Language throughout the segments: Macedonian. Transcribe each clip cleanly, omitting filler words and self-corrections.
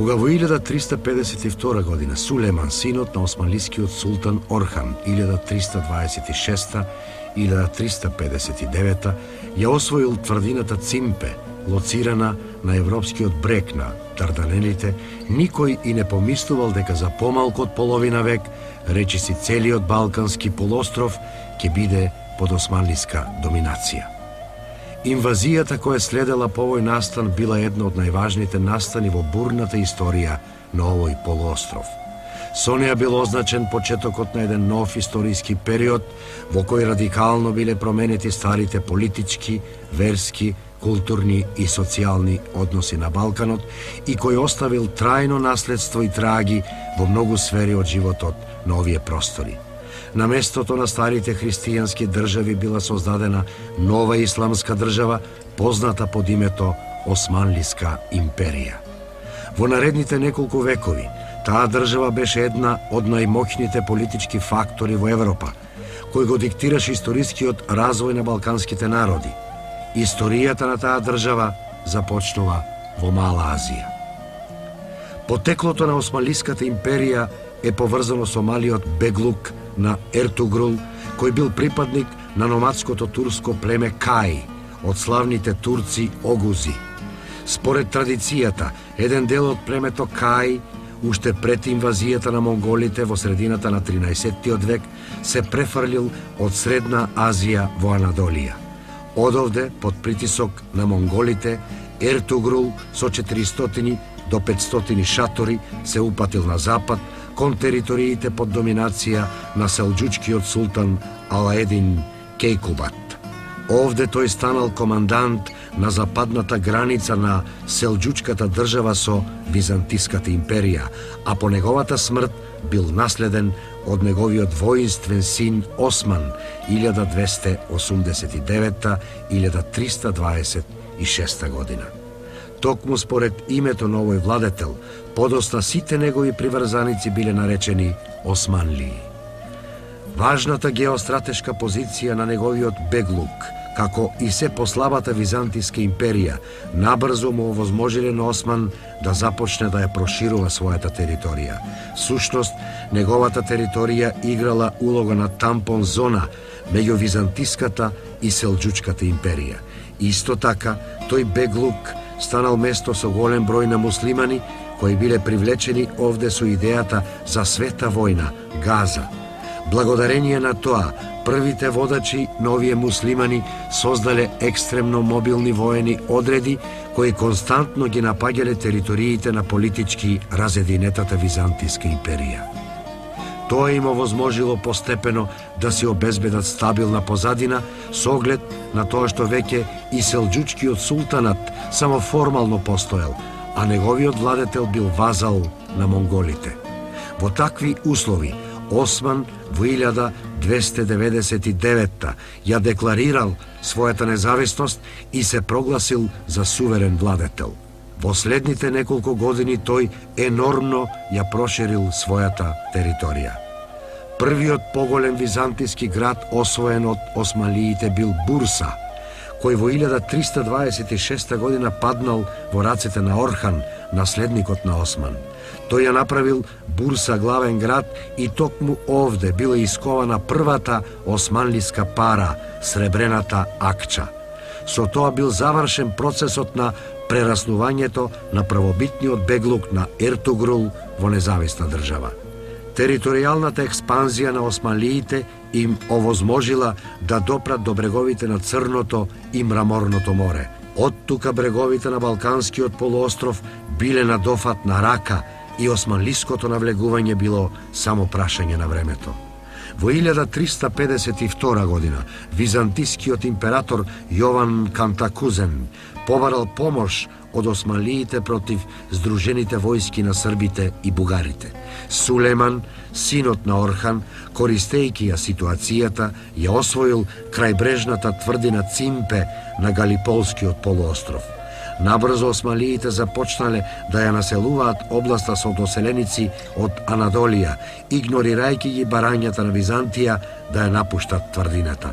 Кога во 1352 година Сулеман, синот на османлискиот султан Орхан, 1326-1359, ја освоил тврдината Цимпе, лоцирана на европскиот брег на Дарданелите, никој и не помислувал дека за помалку од половина век, речиси целиот Балкански полуостров, ќе биде под османлиска доминација. Инвазијата која следела по овој настан била една од најважните настани во бурната историја на овој полуостров. Со неа бил означен почетокот на еден нов историски период во кој радикално биле променети старите политички, верски, културни и социјални односи на Балканот и кој оставил трајно наследство и траги во многу сфери од животот на овие простори. На местото на старите христијански држави била создадена нова исламска држава, позната под името Османлиска империја. Во наредните неколку векови, таа држава беше една од најмоќните политички фактори во Европа, кој го диктираше историскиот развој на балканските народи. Историјата на таа држава започнува во Мала Азија. Потеклото на Османлиската империја е поврзано со малиот беглук на Ертугрул, кој бил припадник на номадското турско племе Кај, од славните турци Огузи. Според традицијата, еден дел од племето Кај, уште пред инвазијата на монголите во средината на 13-тиот век, се префрлил од Средна Азија во Анадолија. Одовде, под притисок на монголите, Ертугрул со 400 до 500 шатори се упатил на запад, кон териториите под доминација на селџуčкиот султан Алаедин Кейкубат. Овде тој станал командант на западната граница на селџучката држава со Византиската империја, а по неговата смрт бил наследен од неговиот воинствен син Осман 1289-1326 година. Токму според името на овој владетел, подосна сите негови приврзаници биле наречени Османлии. Важната геостратешка позиција на неговиот беглук, како и се послабата Византиска империја, набрзо му овозможиле на Осман да започне да ја проширува својата територија. Сушност, неговата територија играла улога на тампон зона меѓу Византиската и Селџучката империја. Исто така, тој беглук станал место со голем број на муслимани, кои биле привлечени овде со идејата за света војна, Газа. Благодарение на тоа, првите водачи на овие муслимани создале екстремно мобилни воени одреди кои константно ги напаѓале териториите на политички разединетата Византиска империја. Тоа им овозможило постепено да се обезбедат стабилна позадина со оглед на тоа што веќе и селџучкиот султанат само формално постоел, а неговиот владетел бил вазал на монголите. Во такви услови Осман во 1299 ја декларирал својата независност и се прогласил за суверен владетел. Во следните неколку години тој енормно ја проширил својата територија. Првиот поголем византиски град освоен од османлиите бил Бурса, кој во 1326 година паднал во рацете на Орхан, наследникот на Осман. Тој ја направил Бурса главен град и токму овде била искована првата османлиска пара, сребрената акча. Со тоа бил завршен процесот на прераснувањето на првобитниот беглук на Ертугрул во независна држава. Територијалната експанзија на османлиите им овозможила да допрат до бреговите на Црното и Мраморното море. Од тука бреговите на Балканскиот полуостров биле на дофат на рака и османлиското навлегување било само прашање на времето. Во 1352 година византискиот император Јован Кантакузен побарал помош од османлиите против здружените војски на србите и бугарите. Сулеман, синот на Орхан, користејќи ја ситуацијата, ја освоил крајбрежната тврдина Цимпе на Галиполскиот полуостров. Набрзо османлиите започнале да ја населуваат областа со доселеници од Анадолија, игнорирајќи ги барањата на Византија да ја напуштат тврдината.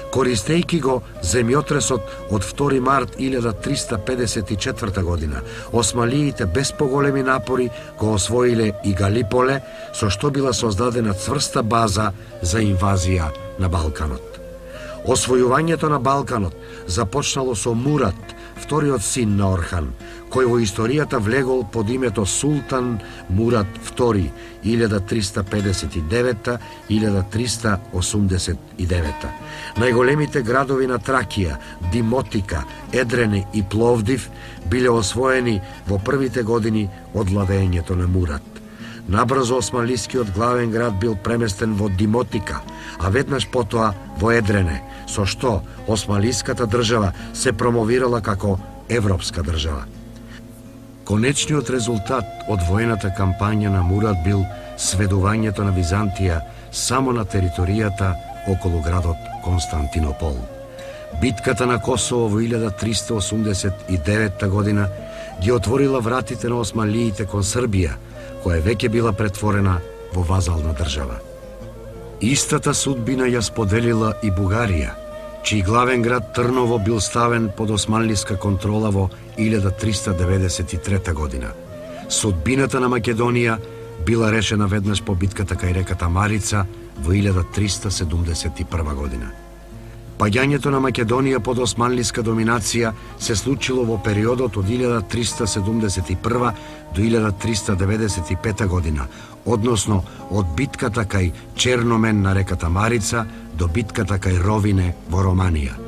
Користејќи го земјотресот од 2 март 1354 година, османлиите без поголеми напори го освоиле и Галиполе, со што била создадена цврста база за инвазија на Балканот. Освојувањето на Балканот започнало со Мурат, вториот син на Орхан, кој во историјата влегол под името Султан Мурат II 1359-1389. Најголемите градови на Тракија, Димотика, Едрене и Пловдив биле освоени во првите години од владењето на Мурат. Набрзо османлискиот главен град бил преместен во Димотика, а веднаш потоа во Едрене, со што османлиската држава се промовирала како европска држава. Конечниот резултат од воената кампања на Мурат бил сведувањето на Византија само на територијата околу градот Константинопол. Битката на Косово во 1389 година ги отворила вратите на османлиите кон Србија, која веќе била претворена во вазална држава. Истата судбина ја споделила и Бугарија, чиј главен град Трново бил ставен под османлиска контрола во 1393 година. Судбината на Македонија била решена веднаш по битката кај реката Марица во 1371 година. Паѓањето на Македонија под османлиска доминација се случило во периодот од 1371 до 1395 година, односно од битката кај Черномен на реката Марица до битката кај Ровине во Романија.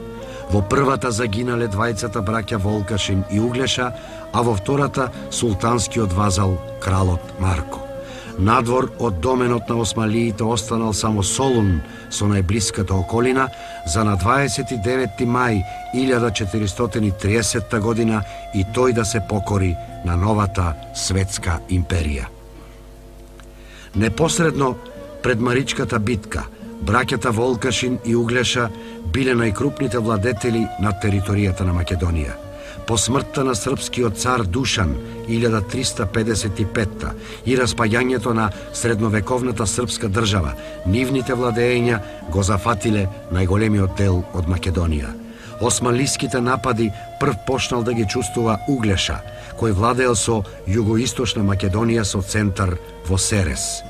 Во првата загинале двајцата браќа Волкашин и Углеша, а во втората султанскиот вазал кралот Марко. Надвор од доменот на османлиите останал само Солун со најблиската околина за на 29 мај 1430 година и тој да се покори на новата светска империја. Непосредно пред Маричката битка, браќата Волкашин и Углеша биле најкрупните владетели на територијата на Македонија. По смртта на српскиот цар Душан 1355 и распаѓањето на средновековната српска држава, нивните владења го зафатиле најголемиот дел од Македонија. Османлиските напади прв почнал да ги чувствува Углеша, кој владеел со југоисточна Македонија со центар во Серес.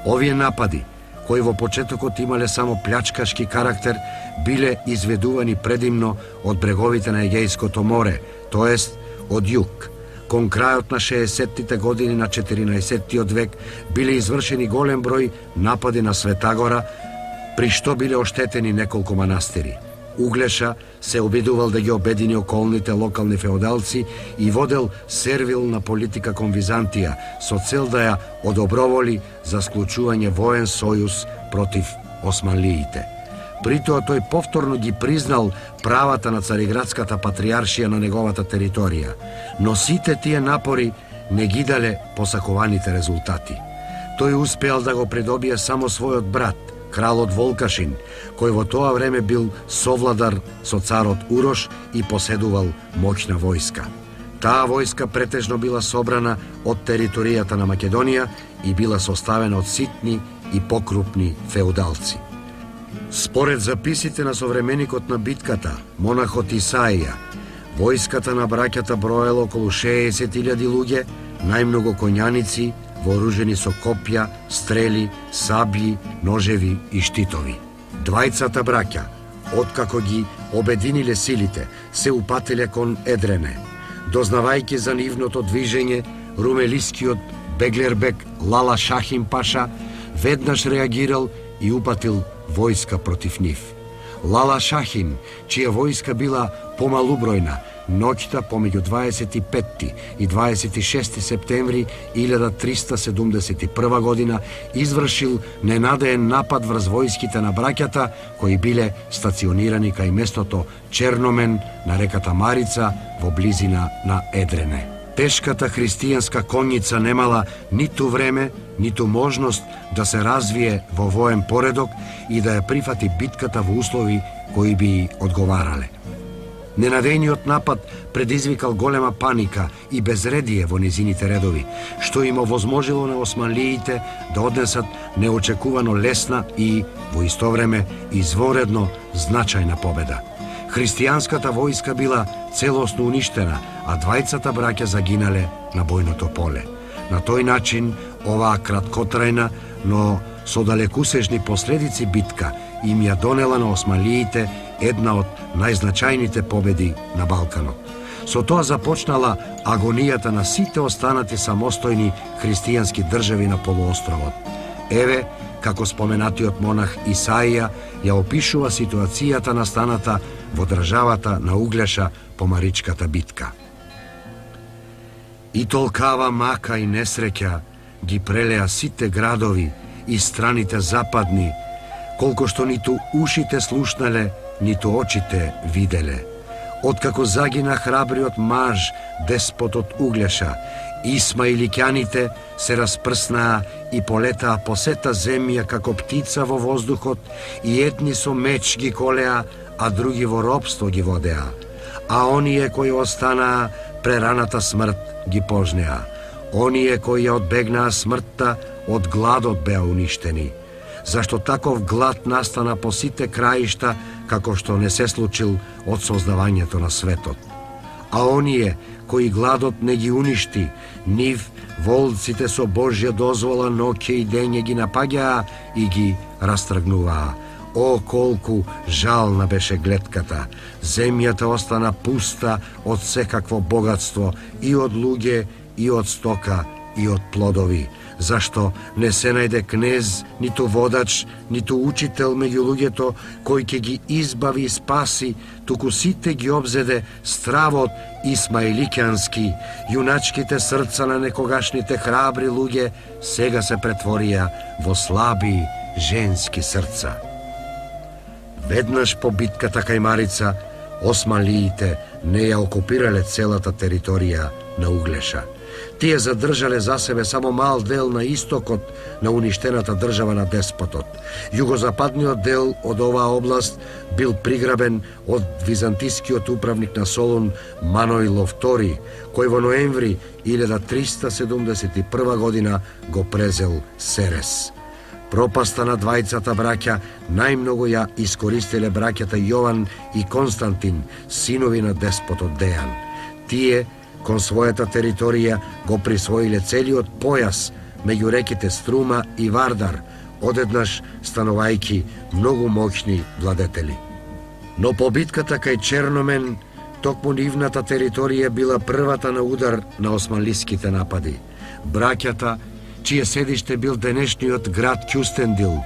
Овие напади, кои во почетокот имале само плячкашки карактер, биле изведувани предимно од бреговите на Егејското море, тоест од југ. Кон крајот на 60-тите години на 14-тиот век биле извршени голем број напади на Светагора, при што биле оштетени неколку манастири. Углеша се обидувал да ги обедини околните локални феодалци и водел сервилна политика кон Византија со цел да ја одоброволи за склучување воен сојуз против османлиите. При тоа тој повторно ги признал правата на Цариградската патриаршија на неговата територија, но сите тие напори не ги дале посакуваните резултати. Тој успеал да го придобие само својот брат, кралот Волкашин, кој во тоа време бил совладар со царот Урош и поседувал моќна војска. Таа војска претежно била собрана од територијата на Македонија и била составена од ситни и покрупни феудалци. Според записите на современикот на битката, монахот Исаија, војската на браќата броела околу 60.000 луѓе, најмногу коњаници, вооружени со копја, стрели, саблји, ножеви и штитови. Двајцата браќа, откако ги обединиле силите, се упателе кон Едрене. Дознавајќи за нивното движење, румелискиот беглербек Лала Шахин Паша веднаш реагирал и упатил војска против нив. Лала Шахин, чија војска била помалубројна, ноќта помеѓу 25 и 26 септември 1371 година извршил ненадеен напад врз војските на браќата кои биле стационирани кај местото Черномен на реката Марица во близина на Едрене. Тешката христијанска конница немала ниту време, ниту можност да се развие во воен поредок и да ја прифати битката во услови кои би одговарале. Ненадејниот напад предизвикал голема паника и безредие во низините редови, што им овозможило на османлиите да однесат неочекувано лесна и, во исто време, извонредно значајна победа. Христијанската војска била целосно уништена, а двајцата браќа загинале на бојното поле. На тој начин, оваа краткотрајна, но со далекусежни последици битка им ја донела на османлиите една од најзначајните победи на Балканот. Со тоа започнала агонијата на сите останати самостојни христијански држави на полуостровот. Еве, како споменатиот монах Исаија ја опишува ситуацијата настаната во државата на Углеша по Маричката битка. И толкава мака и несреќа ги прелеа сите градови и страните западни, колку што ниту ушите слушнале, ниту очите виделе. Откако загина храбриот маж, деспотот Углеша, исмаиликјаните се распрснаа и полетаа по сета земја како птица во воздухот, и едни со меч ги колеа, а други во робство ги водеа. А оние кои останаа прераната смрт ги пожнеа. Оние кои ја одбегнаа смртта, од гладот беа уништени. Зашто таков глад настана по сите краишта, како што не се случил од создавањето на светот. А оние кои гладот не ги уништи, нив волците со Божја дозвола ноќе и дење ги напаѓаа и ги растргнуваа. О, колку жална беше гледката! Земјата остана пуста од секакво богатство, и од луѓе, и од стока, и од плодови. Зашто не се најде кнез, ниту водач, ниту учител меѓу луѓето кој ќе ги избави и спаси, туку сите ги обзеде стравот исмаиликјански. Јуначките срца на некогашните храбри луѓе сега се претворија во слаби женски срца. Веднаш по битката кај Марица, османлиите не ја окупирале целата територија на Углеша. Тие задржале за себе само мал дел на истокот на уништената држава на деспотот. Југозападниот дел од оваа област бил приграбен од византискиот управник на Солун Маноило II, кој во ноември 1371 година го презел Серес. Пропаста на двајцата браќа најмногу ја искористиле браќата Јован и Константин, синови на деспотот Дејан. Тие кон својата територија го присвоиле целиот појас меѓу реките Струма и Вардар, одеднаш станувајќи многу моќни владетели. Но по битката кај Черномен, токму нивната територија била првата на удар на османлиските напади. Браќата, чие седиште бил денешниот град Кюстендил,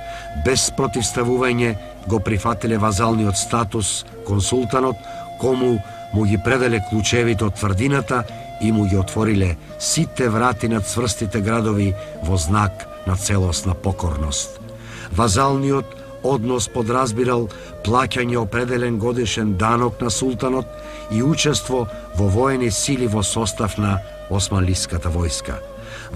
без противставување го прифатиле вазалниот статус кон султанот, кому му ги пределе клучевите од тврдината и му ги отвориле сите врати на цврстите градови во знак на целосна покорност. Вазалниот однос подразбирал плаќање определен годишен данок на султанот и учество во воени сили во состав на османлиската војска.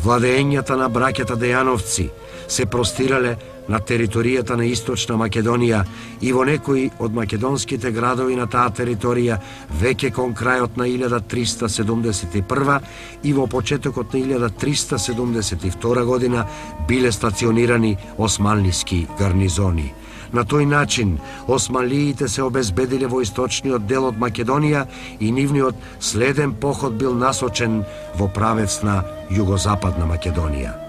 Владењата на браќата Дејановци се простирале на територијата на Источна Македонија и во некои од македонските градови на таа територија веќе кон крајот на 1371 и во почетокот на 1372 година биле стационирани османлиски гарнизони. На тој начин, османлиите се обезбедиле во источниот дел од Македонија и нивниот следен поход бил насочен во правец на југозападна Македонија.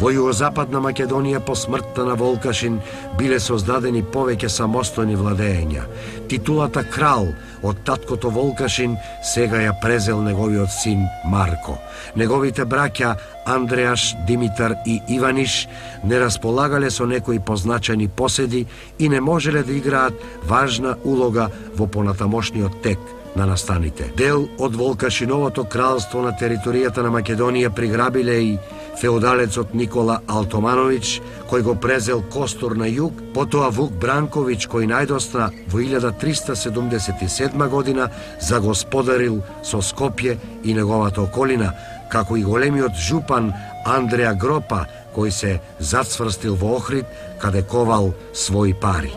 Во југозападна Македонија по смртта на Волкашин биле создадени повеќе самостојни владења. Титулата крал од таткото Волкашин сега ја презел неговиот син Марко. Неговите браќа Андреаш, Димитар и Иваниш не располагале со некои позначајни поседи и не можеле да играат важна улога во понатамошниот тек на настаните. Дел од Волкашиновото кралство на територијата на Македонија приграбиле и феудалецот Никола Алтомановиќ, кој го презел Костур на југ, потоа Вук Бранковиќ, кој најдосна во 1377 година загосподарил со Скопје и неговата околина, како и големиот жупан Андреа Гропа, кој се зацврстил во Охрид, каде ковал своји пари.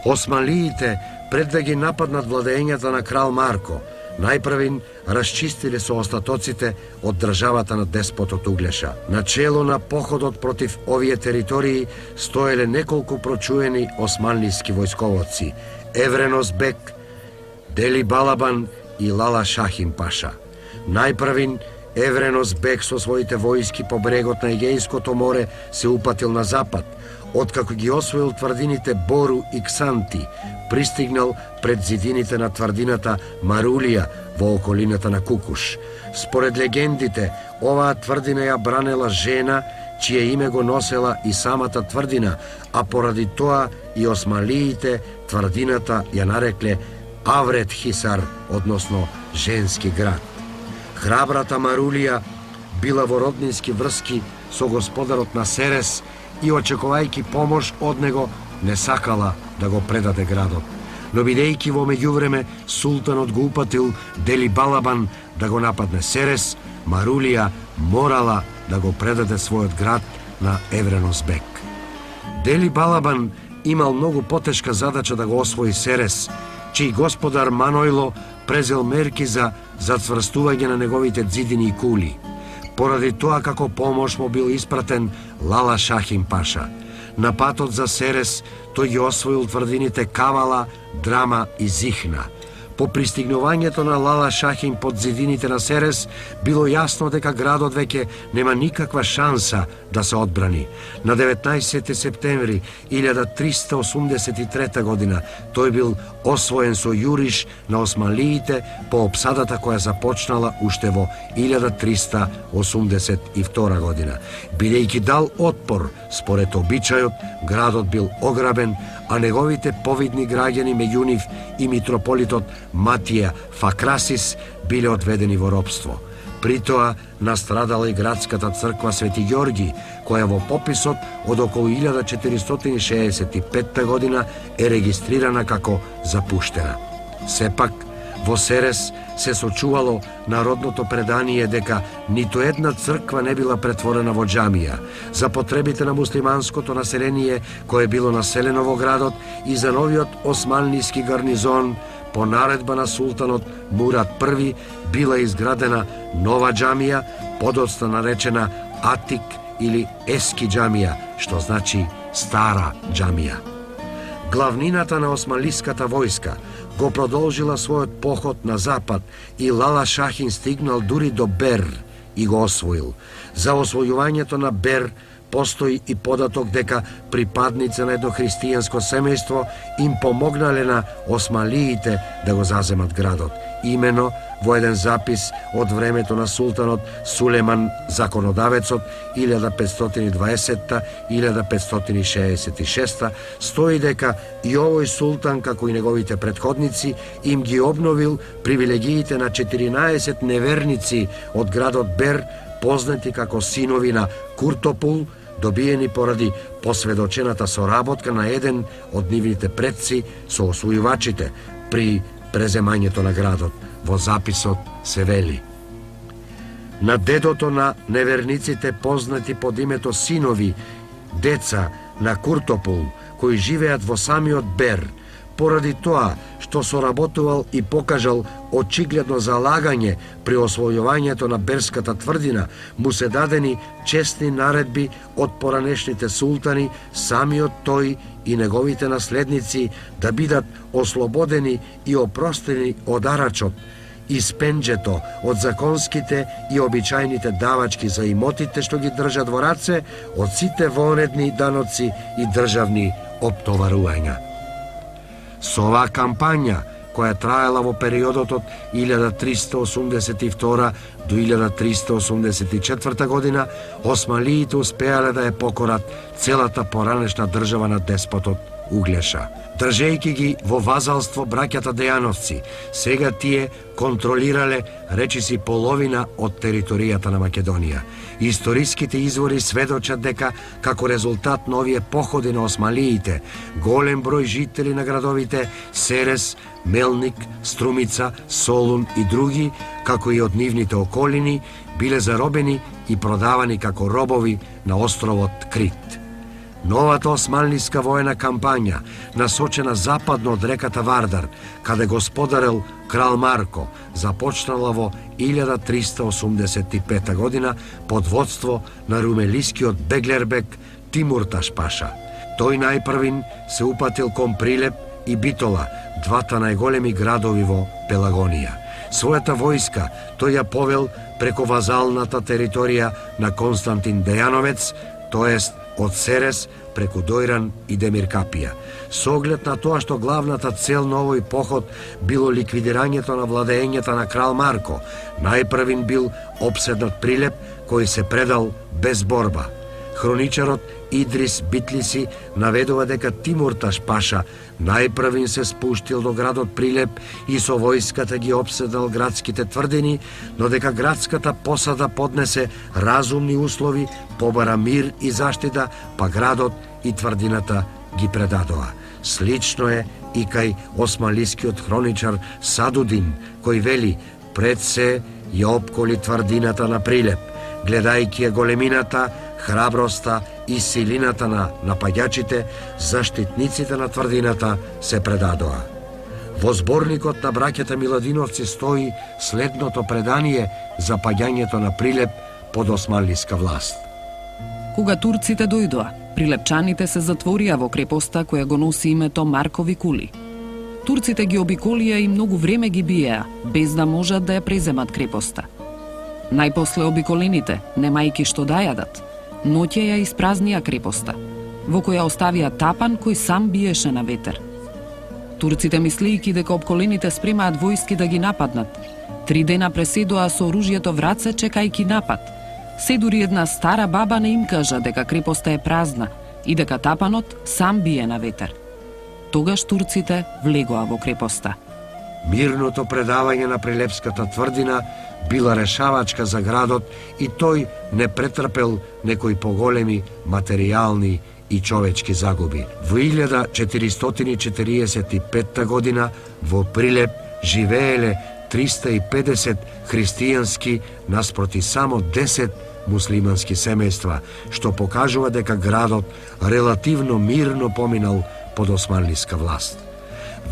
Османлиите, пред да ги нападнат владењата на крал Марко, најпрвин расчистиле со остатоците од државата на деспотот Углеша. Начело на походот против овие територии стоеле неколку прочуени османлиски војсководци: Евренос бек, Дели Балабан и Лала Шахин паша. Најпрвин Евренос бек со своите војски по брегот на Егејското море се упатил на запад. Откако ги освоил тврдините Бору и Ксанти, пристигнал пред зидините на тврдината Марулија во околината на Кукуш. Според легендите, оваа тврдина ја бранела жена, чие име го носела и самата тврдина, а поради тоа и османлиите тврдината ја нарекле Аврет Хисар, односно женски град. Храбрата Марулија била во роднински врски со господарот на Серес и очекувајќи помош од него, не сакала да го предаде градот. Но бидејќи во меѓувреме султанот го упатил Дели Балабан да го нападне Серес, Марулија морала да го предаде својот град на Евренос бек. Дели Балабан имал многу потешка задача да го освои Серес, чиј господар Манойло презел мерки за зацврстување на неговите ѕидини и кули. Поради тоа како помош му бил испратен Лала Шахин паша. На патот за Серес тој ги освоил тврдините Кавала, Драма и Зихна. По пристигнувањето на Лала Шахин под зидините на Серес, било јасно дека градот веќе нема никаква шанса да се одбрани. На 19 септември 1383 година тој бил освоен со јуриш на османлиите по опсадата која започнала уште во 1382 година. Бидејќи дал отпор, според обичајот, градот бил ограбен, а неговите повидни граѓани, меѓу нив и митрополитот Матија Факрасис, биле одведени во робство. При тоа настрадала и градската црква Свети Ѓорги, која во пописот од околу 1465 година е регистрирана како запуштена. Сепак, во Серес се сочувало народното предание дека ниту една црква не била претворена во џамија. За потребите на муслиманското население кое било населено во градот и за новиот османлиски гарнизон, по наредба на султанот Мурад I била изградена нова џамија, подоцна наречена Атик или Ески џамија, што значи стара џамија. Главнината на османлиската војска го продолжила својот поход на запад и Лала Шахин стигнал дури до Бер и го освоил. За освојувањето на Бер постои и податок дека припадници на едно христијанско семејство им помогнале на османлиите да го заземат градот. Имено во еден запис од времето на султанот Сулеман Законодавецот 1520-1566 стои дека и овој султан, како и неговите претходници, им ги обновил привилегиите на 14 неверници од градот Бер, познати како синови на Куртопул, добиени поради посведочената соработка на еден од нивните предци со освојувачите при преземањето на градот. Во записот се вели: на дедото на неверниците, познати под името синови, деца на Куртопул, кои живеат во самиот Бер, поради тоа што соработувал и покажал очигледно залагање при освојувањето на Берската тврдина, му се дадени честни наредби од поранешните султани, самиот тој и неговите наследници да бидат ослободени и опростени од арачот и спенџето од законските и обичајните давачки за имотите што ги држат во раце, од сите вонредни даноци и државни оптоварувања. Со оваа кампања, која траела во периодот од 1382 до 1384 година, османлиите успеале да ја покорат целата поранешна држава на деспотот Углеша. Држејќи ги во вазалство браќата Дејановци, сега тие контролирале речиси половина од територијата на Македонија. Историските извори сведочат дека, како резултат на овие походи на османлиите, голем број жители на градовите Серес, Мелник, Струмица, Солун и други, како и од нивните околини, биле заробени и продавани како робови на островот Крит. Новата османлиска воена кампања, насочена западно од реката Вардар, каде господарел крал Марко, започнала во 1385 година под водство на румелискиот беглербек Тимурташ паша. Тој најпрвин се упатил кон Прилеп и Битола, двата најголеми градови во Пелагонија. Својата војска тој ја повел преко вазалната територија на Константин Дејановец, тоест од Серес преку Дојран и Демиркапија. Со оглед на тоа што главната цел на овој поход било ликвидирањето на владеењето на крал Марко, најпрвин бил обседнат Прилеп, кој се предал без борба. Хроничарот Идрис Битлиси наведува дека Тимурташ паша најпрвин се спуштил до градот Прилеп и со војската ги обседнал градските тврдини, но дека градската посада поднесе разумни услови, побара мир и заштита, па градот и тврдината ги предадоа. Слично е и кај османлискиот хроничар Садудин, кој вели: пред се ја опколи тврдината на Прилеп, гледајќи ја големината, храброста и силината на напаѓачите, заштитниците на тврдината се предадоа. Во зборникот на браќата Миладиновци стои следното предание за паѓањето на Прилеп под османлиска власт. Кога турците дојдоа, прилепчаните се затворија во крепоста која го носи името Маркови кули. Турците ги обиколија и многу време ги биеа, без да можат да ја преземат крепоста. Најпосле обиколените, немајки што да јадат, ноќе ја испразнија крепоста, во која оставија тапан кој сам биеше на ветер. Турците, мислејќи дека обколените спремаат војски да ги нападнат, 3 дена преседоа со оружјето в раце чекајќи напад. Се дури една стара баба не им кажа дека крепоста е празна и дека тапанот сам бие на ветер. Тогаш турците влегоа во крепоста. Мирното предавање на Прилепската тврдина била решавачка за градот и тој не претрпел некои поголеми материјални и човечки загуби. Во 1445 година во Прилеп живееле 350 христијански наспроти само 10 муслимански семејства, што покажува дека градот релативно мирно поминал под османлиска власт.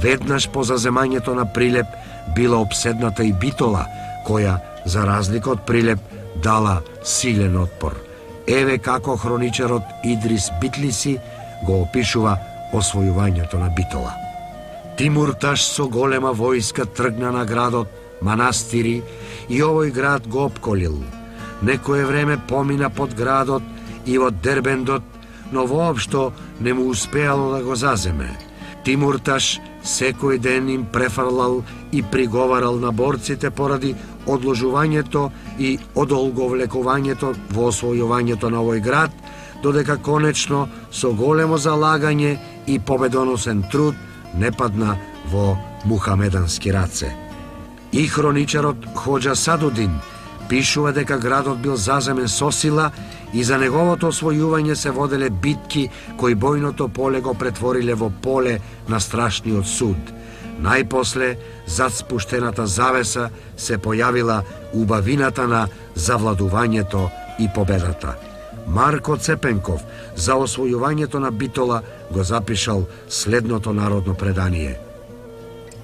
Веднаш по заземањето на Прилеп била обседната и Битола, која, за разлика од Прилеп, дала силен отпор. Еве како хроничарот Идрис Битлиси го опишува освојувањето на Битола. Тимурташ со голема војска тргна на градот, манастири и овој град го опколил. Некое време помина под градот и од Дербендот, но воопшто не му успеало да го заземе. Тимурташ секој ден им префрлал и приговарал на борците поради одложувањето и одолговлекувањето во освојувањето на овој град, додека конечно со големо залагање и победоносен труд не падна во мухамедански раце. И хроничарот Хоџа Садудин пишува дека градот бил заземен со сила и за неговото освојување се воделе битки кои бојното поле го претвориле во поле на страшниот суд. Најпосле, зад спуштената завеса, се појавила убавината на завладувањето и победата. Марко Цепенков за освојувањето на Битола го запишал следното народно предание.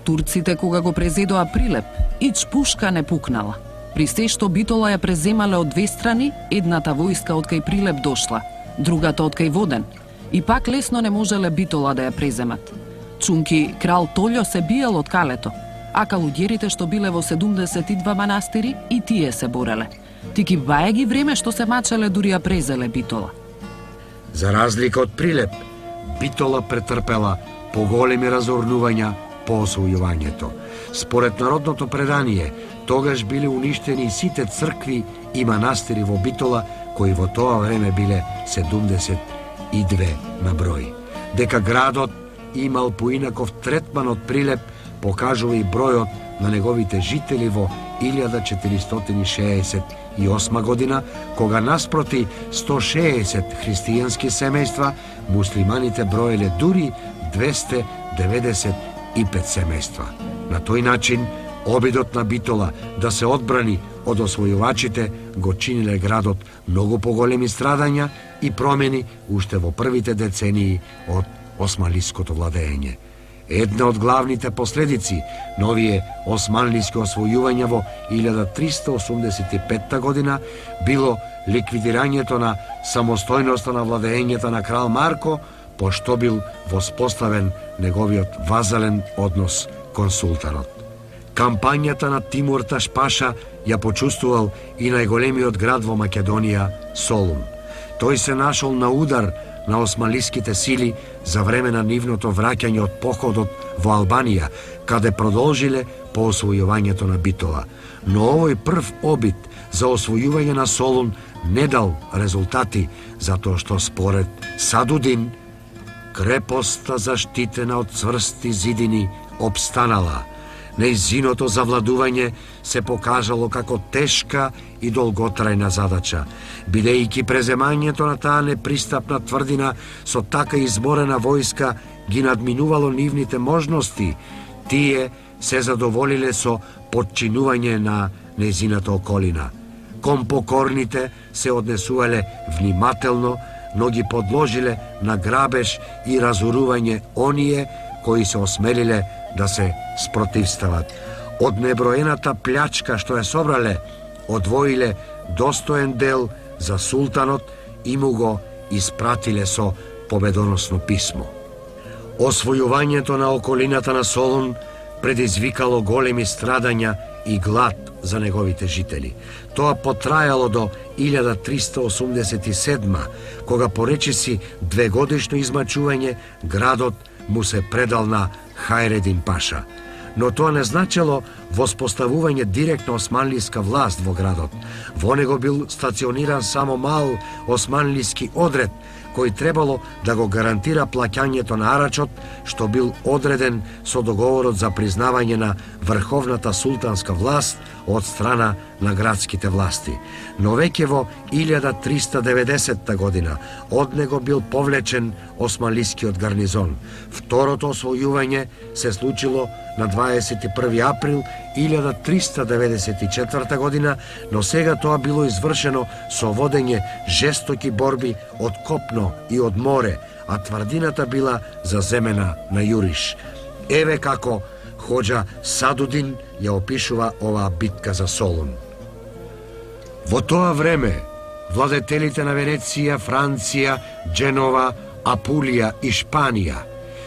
Турците кога го презедоа Прилеп, ич пушка не пукнала. При се што Битола ја преземале од две страни, едната војска од кај Прилеп дошла, другата од кај Воден, и пак лесно не можеле Битола да ја преземат. Чунки крал Толјо се биел од калето, а калуѓерите што биле во 72 манастири и тие се бореле. Тики баја ги време што се мачеле дури ја презеле Битола. За разлика од Прилеп, Битола претрпела поголеми разорнувања по освојувањето. Според народното предание, тогаш биле уништени сите цркви и манастири во Битола, кои во тоа време биле 72 на број. Дека градот имал поинаков третман од Прилеп, покажува и бројот на неговите жители во 1468 година, кога наспроти 160 христијански семејства, муслиманите броеле дури 295 семејства. На тој начин, обидот на Битола да се одбрани од освојувачите го чиниле градот многу поголеми страдања и промени уште во првите децении од османлиското владење. Една од главните последици на овие османлиски освојувања во 1385 година било ликвидирањето на самостојноста на владењето на крал Марко, пошто бил воспоставен неговиот вазален однос кон султанот. Кампањата на Тимур Таш Паша ја почувствувал и најголемиот град во Македонија, Солун. Тој се нашол на удар на османлиските сили за време на нивното враќање од походот во Албанија, каде продолжиле по освојувањето на Битола. Но овој прв обид за освојување на Солун не дал резултати, затоа што според Садудин, крепоста заштитена од цврсти зидини обстанала. Нејзиното завладување се покажало како тешка и долготрајна задача, бидејќи преземањето на таа непристапна тврдина со така изморена војска ги надминувало нивните можности, тие се задоволиле со подчинување на нејзината околина. Кон покорните се однесувале внимателно, но ги подложиле на грабеж и разорување оние кои се осмелиле да се спротивстават. Од неброената плячка што ја собрале, одвоиле достоен дел за султанот и му го испратиле со победоносно писмо. Освојувањето на околината на Солун предизвикало големи страдања и глад за неговите жители. Тоа потрајало до 1387, кога по речиси двегодишно измачување градот му се предал на Хајредин Паша. Но тоа не значело воспоставување директно османлиска власт во градот. Во него бил стациониран само мал османлиски одред, кој требало да го гарантира плаќањето на арачот, што бил одреден со договорот за признавање на врховната султанска власт од страна на градските власти. Но веќе во 1390 година од него бил повлечен османлискиот гарнизон. Второто освојување се случило на 21 април 1394 година, но сега тоа било извршено со водење жестоки борби од копно и од море, а тврдината била заземена на јуриш. Еве како Хоџа Садудин ја опишува оваа битка за Солун. Во тоа време, владетелите на Венеција, Франција, Дженова, Апулија и Шпанија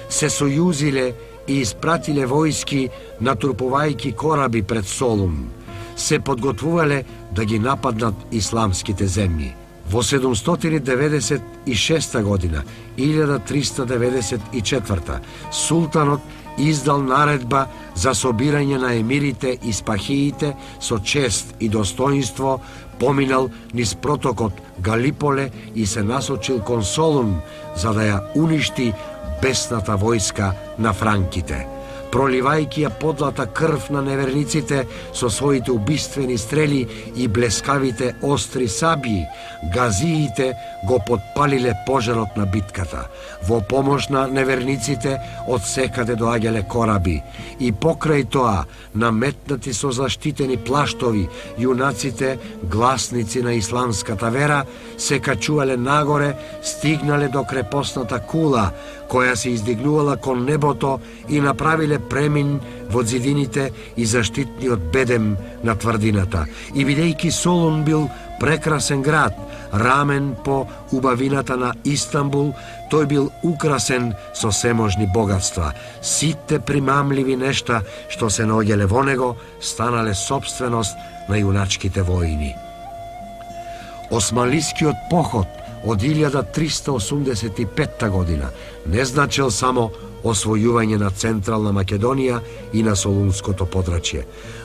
се сојузиле и испратиле војски натрупувајќи кораби пред Солун. Се подготвувале да ги нападнат исламските земји. Во 796 година, 1394, султанот издал наредба за собирање на емирите и спахиите со чест и достоинство, поминал низ протокот Галиполе и се насочил кон Солун за да ја уништи бесната војска на франките. Проливајќи ја подлата крв на неверниците со своите убиствени стрели и блескавите остри сабји, газиите го подпалиле пожарот на битката. Во помош на неверниците од секаде доаѓале кораби и покрај тоа, наметнати со заштитени плаштови, јунаците, гласници на исламската вера, се качувале нагоре, стигнале до крепосната кула, која се издигнувала кон небото и направиле премин во зидините и заштитниот бедем на тврдината. И бидејќи Солун бил прекрасен град, рамен по убавината на Истанбул, тој бил украсен со seможни богатства. Сите примамливи нешта што се наоѓале во него станале собственост на јуначките воини. Османлискиот поход од 1385 година не значел само освојување на Централна Македонија и на Солунското подрачје.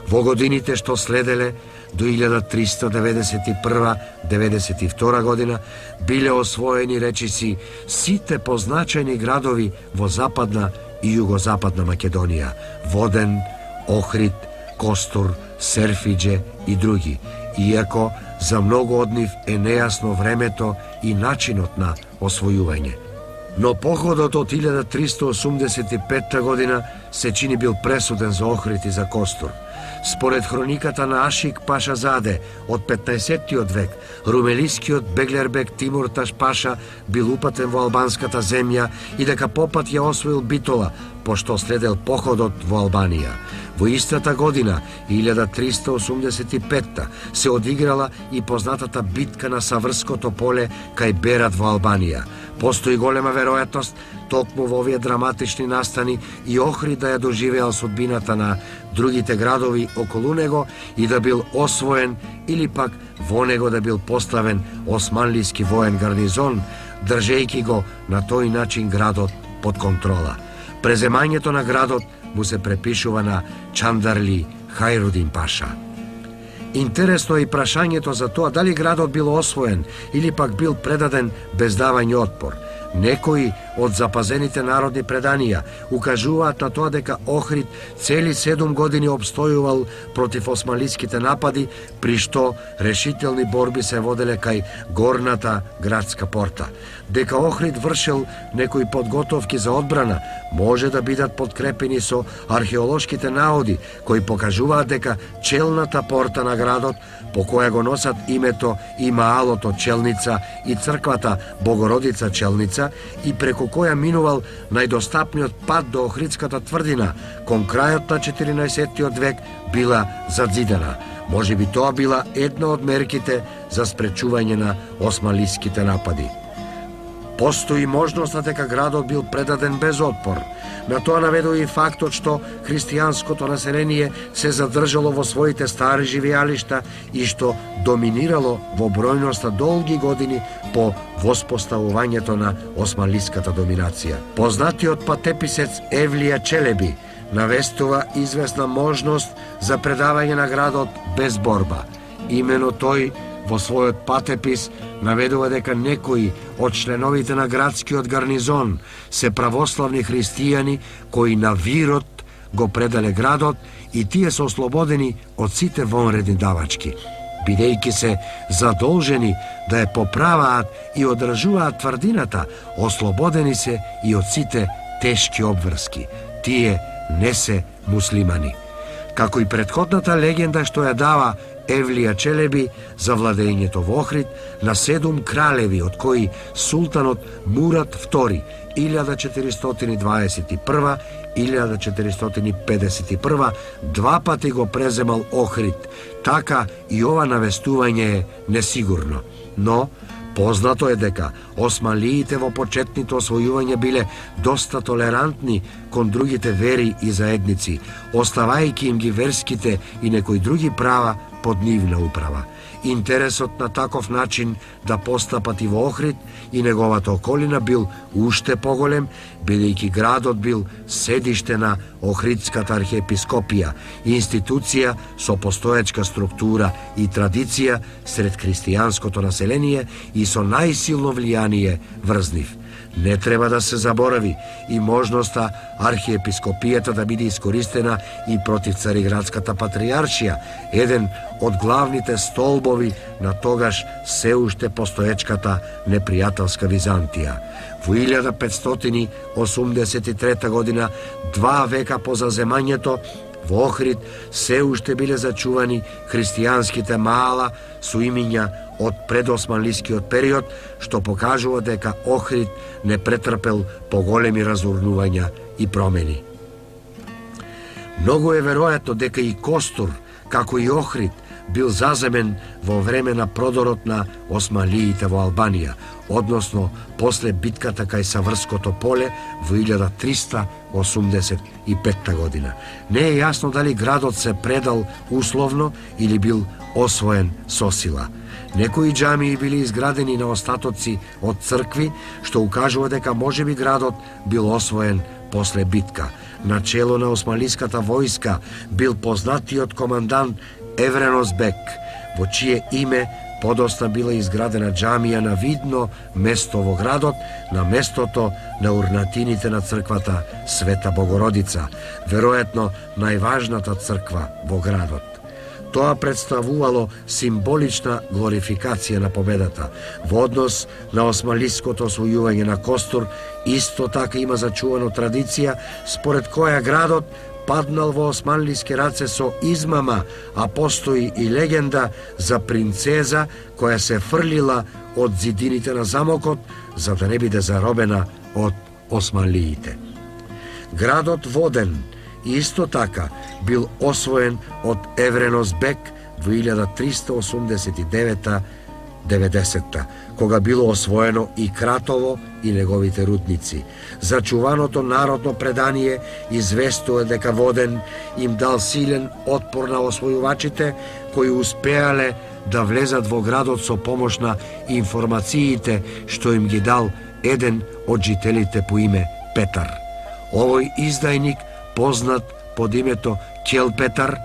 Во годините што следеле до 1391-92 година биле освоени речиси сите позначајни градови во Западна и Југозападна Македонија: Воден, Охрид, Костур, Серфиџе и други, иако за многу од нив е нејасно времето и начинот на освојување. Но походот од 1385 година се чини бил пресуден за Охрид и за Костур. Според хрониката на Ашик Паша Заде од 15-тиот век, румелискиот Беглербек Тимурташ Паша бил упатен во албанската земја и дека попат ја освоил Битола, пошто следел походот во Албанија. Во истата година, 1385, се одиграла и познатата битка на Саврското поле кај Берат во Албанија. Постои голема веројатност токму во овие драматични настани и Охрид да ја доживеал судбината на другите градови околу него и да бил освоен или пак во него да бил поставен османлиски воен гарнизон, држејќи го на тој начин градот под контрола. Преземањето на градот му се препишува на Чандарли Хајрудин Паша. Интересно е и прашањето за тоа дали градот бил освоен или пак бил предаден без давање отпор. Некои од запазените народни преданија укажуваат на тоа дека Охрид цели 7 години обстојувал против османлиските напади, при што решителни борби се воделе кај горната градска порта. Дека Охрид вршил некои подготовки за одбрана, може да бидат подкрепени со археолошките наоди, кои покажуваат дека челната порта на градот, по која го носат името и маалото Челница и црквата Богородица Челница, и преку која минувал најдостапниот пат до Охридската тврдина, кон крајот на 14-тиот век била задзидена. Може би тоа била една од мерките за спречување на османлиските напади. Постои можност дека градот бил предаден без отпор. На тоа наведува и фактот што христијанското население се задржало во своите стари живеалишта и што доминирало во бројноста долги години по воспоставувањето на османлиската доминација. Познатиот патеписец Евлија Челеби навестува известна можност за предавање на градот без борба. Имено тој во својот патепис наведува дека некои од членовите на градскиот гарнизон се православни христијани кои на вирот го предале градот и тие се ослободени од сите вонредни давачки. Бидејќи се задолжени да ја поправаат и одржуваат тврдината, ослободени се и од сите тешки обврски. Тие не се муслимани. Како и претходната легенда што ја дава Евлија Челеби за владењето во Охрид на 7 кралеви, од кои султанот Мурат II 1421-1451 два пати го преземал Охрид. Така и ова навестување е несигурно. Но познато е дека османлиите во почетните освојувања биле доста толерантни кон другите вери и заедници, оставајќи им ги верските и некои други права под нивна управа. Интересот на таков начин да постапат и во Охрид и неговата околина бил уште поголем, бидејќи градот бил седиште на Охридската архиепископија, институција со постоечка структура и традиција сред христијанското население и со најсилно влијание врз нив. Не треба да се заборави и можноста архиепископијата да биде искористена и против Цариградската патриаршија, еден од главните столбови на тогаш се уште постоечката непријателска Византија. Во 1583 година, 2 века по заземањето, во Охрид се уште биле зачувани христијанските маала со имиња од предосманлискиот период, што покажува дека Охрид не претрпел поголеми разурнувања и промени. Многу е веројатно дека и Костур, како и Охрид, бил заземен во време на продорот на османлиите во Албанија, односно после битката кај Саврското поле во 1385 година. Не е јасно дали градот се предал условно или бил освоен со сила. Некои џамии били изградени на остатоци од цркви, што укажува дека можеби градот бил освоен после битка. Начело на османлиската војска бил познатиот командант Евренос Бек, во чие име подоцна била изградена џамија на видно место во градот, на местото на урнатините на црквата Света Богородица, веројатно најважната црква во градот. Тоа представувало символична глорификација на победата. Во однос на османлиското освојување на Костур, исто така има зачувано традиција според која градот паднал во османлиски раце со измама, а постои и легенда за принцеза која се фрлила од зидините на замокот за да не биде заробена од османлиите. Градот Воден исто така бил освоен од Евренос Бек во 1389-90, кога било освоено и Кратово и неговите рудници. Зачуваното народно предание известува дека Воден им дал силен отпор на освојувачите кои успеале да влезат во градот со помош на информациите што им ги дал еден од жителите по име Петар. Овој издајник, познат под името Келпетар,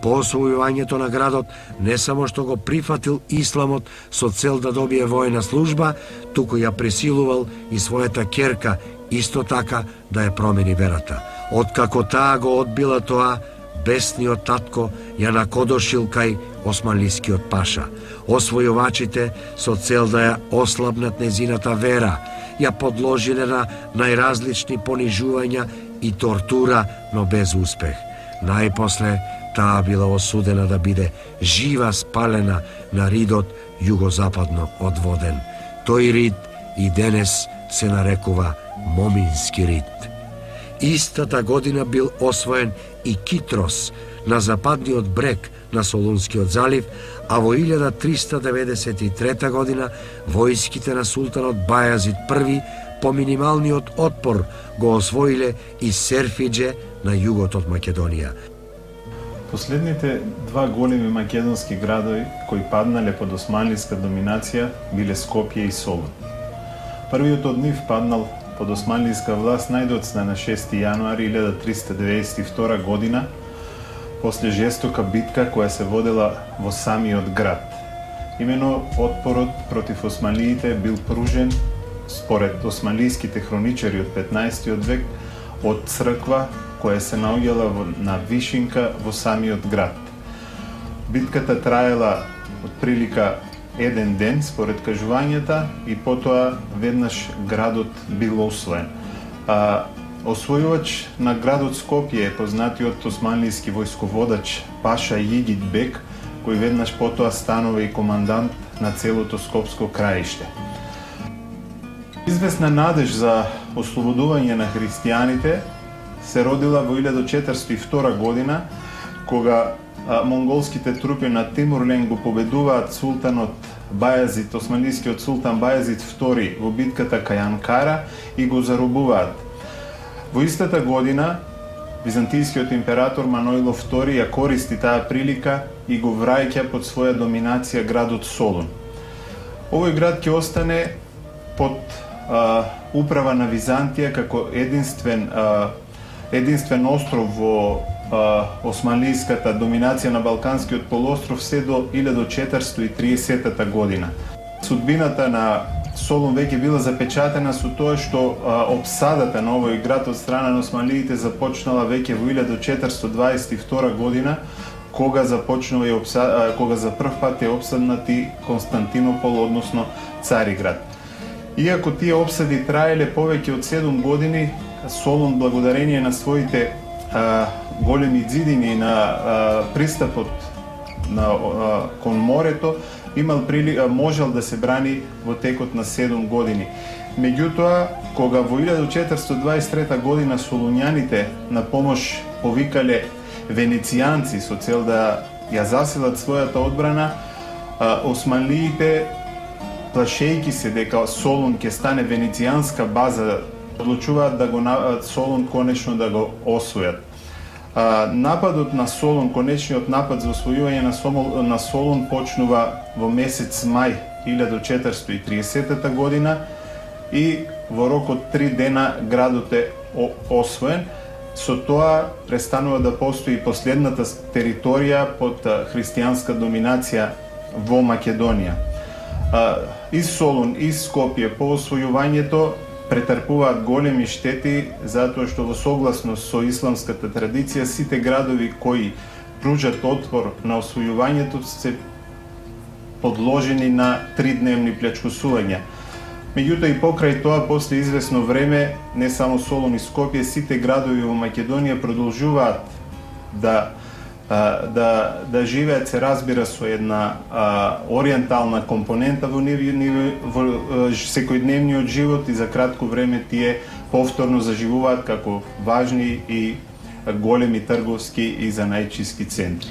по освојувањето на градот не само што го прифатил исламот со цел да добие војна служба, туку ја присилувал и својата ќерка исто така да ја промени верата. Откако таа го одбила тоа, бесниот татко ја накодошил кај османлискиот паша. Освојувачите со цел да ја ослабнат незината вера, ја подложиле на најразлични понижувања и тортура, но без успех. Најпосле таа била осудена да биде жива спалена на ридот југозападно од Воден. Тој рид и денес се нарекува Момински рид. Истата година бил освоен и Китрос на западниот брег на Солунскиот залив, а во 1393 година војските на султанот Бајазид I по минималниот отпор го освоиле и Серфидже на југот од Македонија. Последните два големи македонски градови кои паднале под османлиска доминација биле Скопје и Солун. Првиот од нив паднал под османлиска власт најдоцна на 6 јануари 1392 година, после жестока битка која се водела во самиот град. Имено отпорот против османлиите бил пружен, според османлиските хроничари од 15 век, од црква која се наоѓала на вишинка во самиот град. Битката траела отприлика еден ден, според кажувањата, и потоа веднаш градот бил освоен. Освојувач на градот Скопје е познатиот османлиски војсководач Паша Јигит Бек, кој веднаш потоа станува и командант на целото Скопско краиште. Известна надеж за ослободување на христијаните се родила во 1402 година, кога монголските трупи на Тимурлен го победуваат султанот Бајазид, османлискиот султан Бајазид II во битката кај Анкара и го заробуваат. Во истата година византијскиот император Маноило II ја користи таа прилика и го враќа под своја доминација градот Солун. Овој град ќе остане под управа на Византија како единствен остров во османлиската доминација на Балканскиот полуостров се до 1430 година. Судбината на Солун веќе била запечатена со тоа што опсадата на овој град од страна на османлиите започнала веќе во 1422 година, кога кога за прв пат е опсаднат и Константинопол, односно Цариград. Иако тие опсади траеле повеќе од 7 години, Солун, благодарение на своите големи ѕидини на пристапот кон морето, можел да се брани во текот на 7 години. Меѓутоа, кога во 1423 година солуњаните на помош повикале венецијанци со цел да ја засилат својата одбрана, османлиите, плашејќи се дека Солун ќе стане венецијанска база, одлучуваат да Солун конечно да го освојат. Нападот на Солун, конечниот напад за освојување на Солун почнува во месец мај 1430 година и во рок од 3 дена градот е освоен. Со тоа престанува да постои последната територија под христијанска доминација во Македонија. И Солун и Скопје по освојувањето претрпуваат големи штети, затоа што во согласност со исламската традиција сите градови кои пружат отпор на освојувањето, се подложени на 3-дневни плячкосувања. Меѓутоа и покрај тоа, после известно време, не само Солун и Скопје, сите градови во Македонија продолжуваат да живеат, се разбира, со една ориентална компонента во секојдневниот живот, и за кратко време тие повторно заживуваат како важни и големи трговски и занајчиски центри.